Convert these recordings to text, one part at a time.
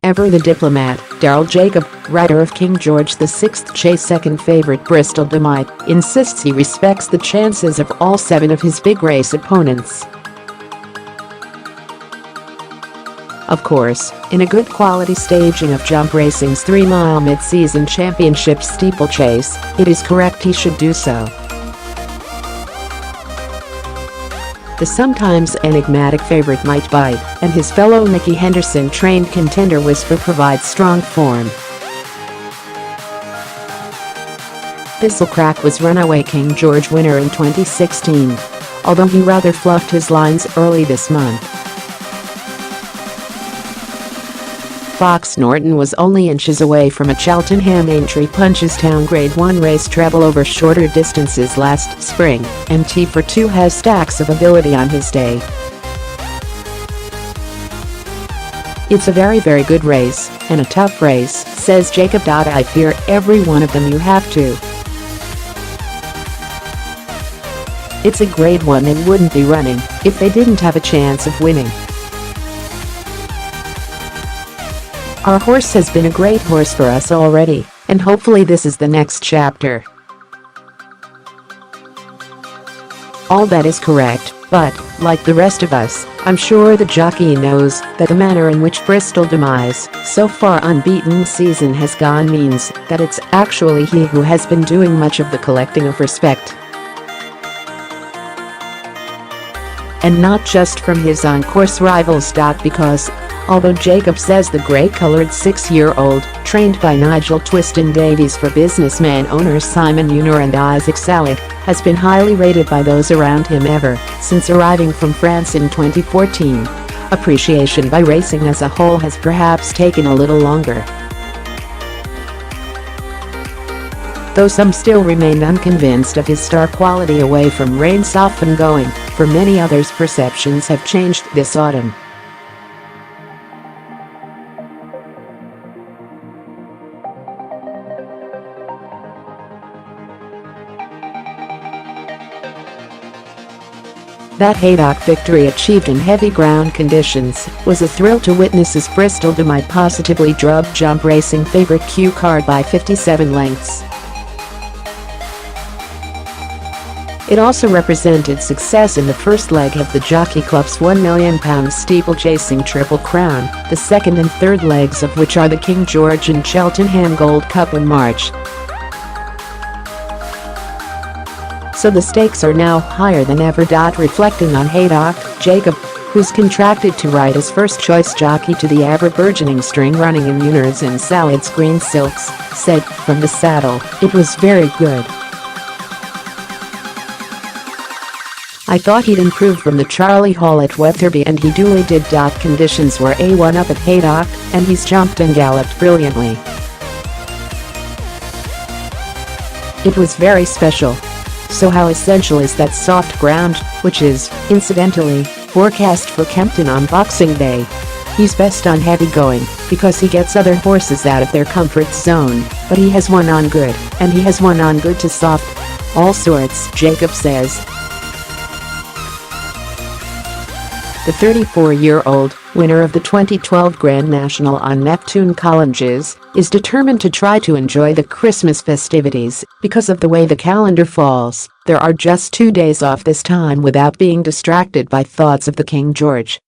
Ever the Diplomat, Daryl Jacob, rider of King George VI Chase second favorite Bristol De Mai, insists he respects the chances of all 7 of his big race opponents. Of course, in a good quality staging of jump racing's 3-mile mid-season championship steeplechase, it is correct he should do so. The sometimes enigmatic favorite might bite, and his fellow Nicky Henderson-trained contender Whisper provides strong form. Thistlecrack was runaway King George winner in 2016, although he rather fluffed his lines early this month. Fox Norton was only inches away from a Cheltenham-Aintree-Punchestown Grade 1 race treble over shorter distances last spring, and T42 has stacks of ability on his day. It's a very good race, and a tough race, says Jacob. I fear every one of them you have to. It's a Grade 1 and wouldn't be running if they didn't have a chance of winning. Our horse has been a great horse for us already, and hopefully this is the next chapter. All that is correct, but, like the rest of us, I'm sure the jockey knows that the manner in which Bristol De Mai's so far unbeaten season has gone means that it's actually he who has been doing much of the collecting of respect. And not just from his on-course rivals.Because. Although Jacob says the grey-coloured 6-year-old, trained by Nigel Twiston-Davies for businessmen-owners Simon Unor and Isaac Salick, has been highly rated by those around him ever since arriving from France in 2014. Appreciation by racing as a whole has perhaps taken a little longer. Though some still remain unconvinced of his star quality away from reins off and going, for many others perceptions have changed this autumn. That Haydock victory achieved in heavy ground conditions was a thrill to witness as Bristol De Mai positively drubbed jump racing favorite Q Card by 57 lengths. It also represented success in the first leg of the Jockey Club's £1 million Steeplechasing Triple Crown, the second and third legs of which are the King George and Cheltenham Gold Cup in March. So the stakes are now higher than ever. Reflecting on Haydock, Jacob, who's contracted to ride as first-choice jockey to the ever-burgeoning string running in Unors and Salad's green silks, said, from the saddle, "It was very good. I thought he'd improve from the Charlie Hall at Wetherby, and he duly did. Conditions were A1 up at Haydock, and he's jumped and galloped brilliantly. It was very special. So how essential is that soft ground, which is, incidentally, forecast for Kempton on Boxing Day? He's best on heavy going, because he gets other horses out of their comfort zone, but he has one on good, and he has one on good to soft. All sorts," Jacob says. The 34-year-old, winner of the 2012 Grand National on Neptune Colleges, is determined to try to enjoy the Christmas festivities. Because of the way the calendar falls, there are just 2 days off this time without being distracted by thoughts of the King George.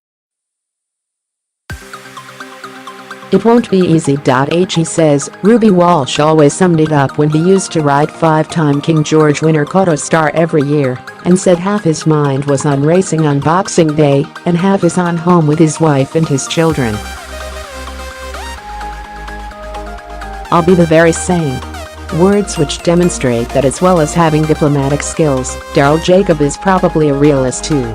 It won't be easy.H, he says. Ruby Walsh always summed it up when he used to ride 5-time King George winner Cotto Star every year, and said half his mind was on racing on Boxing Day, and half is on home with his wife and his children. "I'll be the very same." Words which demonstrate that as well as having diplomatic skills, Daryl Jacob is probably a realist too.